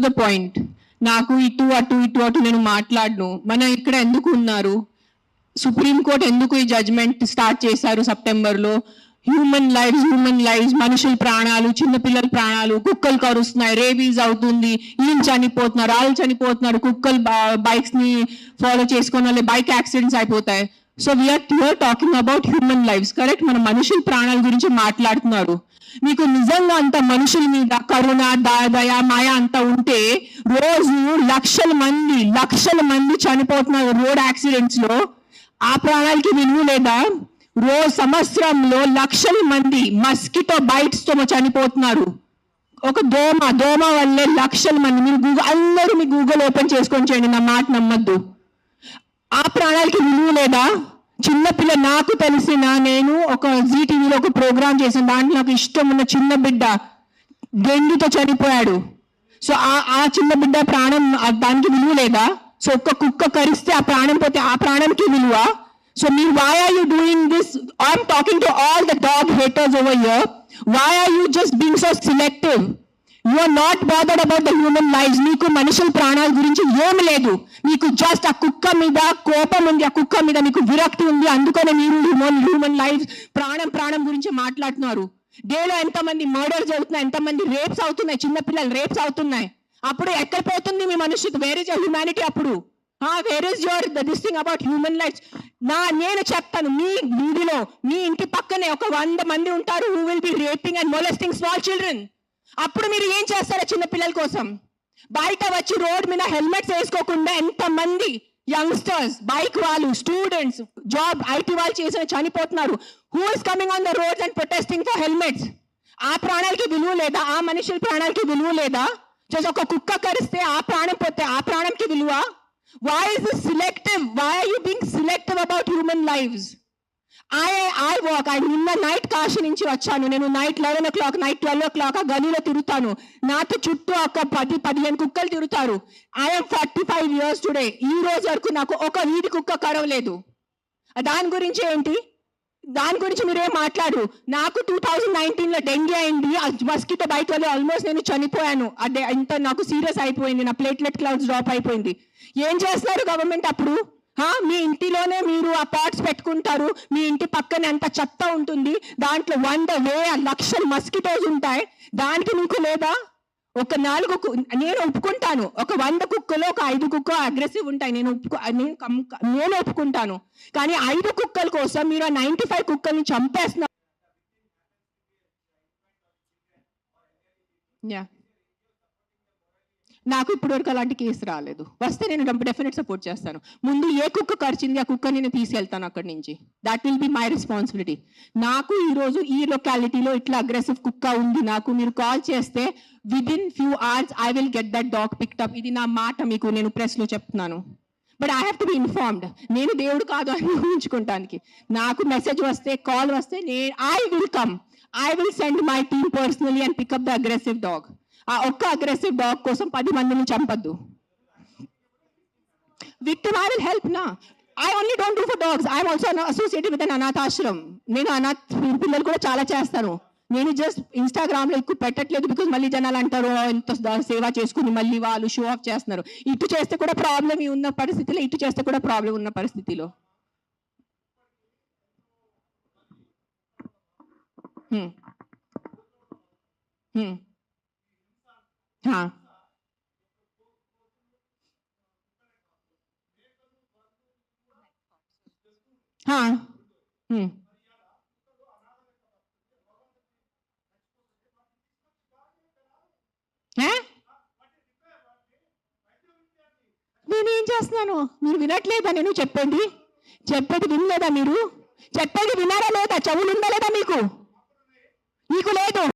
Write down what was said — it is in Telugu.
The point. నాకు ఇటు అటు ఇటు అటు నేను మాట్లాడను. మనం ఇక్కడ ఎందుకు ఉన్నారు? సుప్రీంకోర్టు ఎందుకు ఈ జడ్జ్మెంట్ స్టార్ట్ చేశారు సెప్టెంబర్లో? హ్యూమన్ లైఫ్స్, మనుషుల ప్రాణాలు, చిన్నపిల్లల ప్రాణాలు, కుక్కలు కరుస్తున్నాయి, రేబీస్ అవుతుంది, ఈయన చనిపోతున్నారు, వాళ్ళు చనిపోతున్నారు, కుక్కలు బైక్స్ ని ఫాలో చేసుకున్న వాళ్ళు బైక్ యాక్సిడెంట్స్ అయిపోతాయి. So we're talking about human lives, correct? మన మనుషుల ప్రాణాల గురించి మాట్లాడుతున్నారు. మీకు నిజంగా అంత మనుషుల మీద కరుణ, దయ, మాయ అంతా ఉంటే రోజు లక్షల మంది చనిపోతున్నారు రోడ్ యాక్సిడెంట్స్ లో. ఆ ప్రాణాలకి విలువ లేదా? రోజు సంవత్సరంలో లక్షల మంది మస్కిటో బైట్స్ తో చనిపోతున్నారు. ఒక దోమ వల్లే లక్షల మంది. మీరు అందరూ మీ గూగుల్ ఓపెన్ చేసుకొని చేయండి, నా మాట నమ్మద్దు. ఆ ప్రాణాలకి విలువ లేదా? చిన్నపిల్ల, నాకు తెలిసిన, నేను ఒక జీటీవీలో ఒక ప్రోగ్రామ్ చేశాను, దాంట్లో నాకు ఇష్టం ఉన్న చిన్న బిడ్డ డెంగ్యూతో చనిపోయాడు. సో ఆ చిన్న బిడ్డ ప్రాణం, దానికి విలువ లేదా? సో ఒక్క కుక్క కరిస్తే ఆ ప్రాణం పోతే ఆ ప్రాణానికి విలువ? So why are you doing this? I'm talking to all the dog haters over here. Why are you just being so selective? You are not bothered about the human lives. Meeku manushul pranal gurinchi em ledu. Meeku just a kukka mida kopam undi, a kukka mida meeku virakti undi. Andukone meeru human lives pranam gurinchi maatladutunnaru. Day lo enta mandi murders avutunnayi, enta mandi rapes avutunnayi, chinna pillalu rapes avutunnayi. Appudu ekkada potundi mee manushyath? Where is your humanity appudu? Where is your this thing about human lives? నేను చెప్తాను, మీ వీధిలో మీ ఇంటి పక్కనే ఒక 100 మంది ఉంటారు who will be raping and molesting small children. అప్పుడు మీరు ఏం చేస్తారా చిన్న పిల్లల కోసం? బయట వచ్చి రోడ్ మీద హెల్మెట్స్ వేసుకోకుండా ఎంతమంది యంగ్స్టర్స్, బైక్ వాళ్ళు, స్టూడెంట్స్, జాబ్ ఐటీ వాళ్ళు చేసిన చనిపోతున్నారు. Who is coming on the roads and protesting for helmets? ఆ ప్రాణాలకి విలువ లేదా? ఆ మనుషుల ప్రాణాలకి విలువ లేదా? జస్ట్ ఒక కుక్క కరిస్తే ఆ ప్రాణం పోతే ఆ ప్రాణంకి విలువ? Why is this selective? Why are you being selective about human lives? I walk. I నిన్న నైట్ కాశీ నుంచి వచ్చాను. నేను నైట్ 11 o'clock, నైట్ 12 o'clock ఆ గలీలో తిరుగుతాను. నాతో చుట్టూ ఒక 10-15 కుక్కలు తిరుగుతారు. I am 45 years today. ఈ రోజు వరకు నాకు ఒక వీధి కుక్క కరవలేదు. దాని గురించి ఏంటి? దాని గురించి మీరేం మాట్లాడు? నాకు 2019లో డెంగ్యూ అయింది, మస్కిటో బైట్ వల్ల ఆల్మోస్ట్ నేను చనిపోయాను. అదే ఇంత నాకు సీరియస్ అయిపోయింది, నా ప్లేట్లెట్ కౌంట్స్ డ్రాప్ అయిపోయింది. ఏం చేస్తున్నారు గవర్నమెంట్ అప్పుడు? మీ ఇంటిలోనే మీరు ఆ పాట్స్ పెట్టుకుంటారు, మీ ఇంటి పక్కనే అంత చెత్త ఉంటుంది, దాంట్లో 100,000 లక్షల మస్కిటోస్ ఉంటాయి. దానికి మీకు లేదా? ఒక 4 నేను ఒప్పుకుంటాను, ఒక 100 కుక్కలో ఒక 5 కుక్క అగ్రెసివ్ ఉంటాయి, నేను ఒప్పుకుంటాను. కానీ 5 కుక్కల కోసం మీరు 95 కుక్కల్ని చంపేస్తున్నారు. నాకు ఇప్పటివరకు అలాంటి కేసు రాలేదు. వస్తే నేను డెఫినెట్ సపోర్ట్ చేస్తాను. ముందు ఏ కుక్క కరిచింది ఆ కుక్క నేను తీసుకెళ్తాను అక్కడి నుంచి. That will be my responsibility. నాకు ఈరోజు ఈ లొకాలిటీలో ఇట్లా అగ్రెసివ్ కుక్క ఉంది, నాకు మీరు కాల్ చేస్తే within few hours I will get that dog picked up. ఇది నా మాట మీకు నేను ప్రెస్లో చెప్తున్నాను. But I have to be informed. నేను దేవుడు కాదు అని ఊహించుకోవటానికి. నాకు మెసేజ్ వస్తే, కాల్ వస్తే I will come. I will send my team personally and pick up the aggressive dog. ఆ ఒక్క అగ్రెసివ్ డాగ్ కోసం 10 మందిని చంపద్దు. విక్టిమ్ ఐ విల్ హెల్ప్ నా. I only don't do for dogs. I am also associated with an anath ashram. నేను అనాథ పిల్లలు కూడా చాలా చేస్తాను. నేను జస్ట్ ఇన్స్టాగ్రామ్ లో ఎక్కువ పెట్టట్లేదు బికాజ్ మళ్ళీ జనాలు అంటారు ఎంత సేవ చేసుకుని మళ్ళీ వాళ్ళు షో ఆఫ్ చేస్తున్నారు. ఇటు చేస్తే కూడా ప్రాబ్లం ఉన్న పరిస్థితిలో, ఇటు చేస్తే కూడా ప్రాబ్లం ఉన్న పరిస్థితిలో. నేనేం చేస్తున్నాను? మీరు వినట్లేదా? నేను చెప్పేది వినలేదా? మీరు చెప్పేది వినారా లేదా? చెవులు ఉందా లేదా మీకు? మీకు లేదు.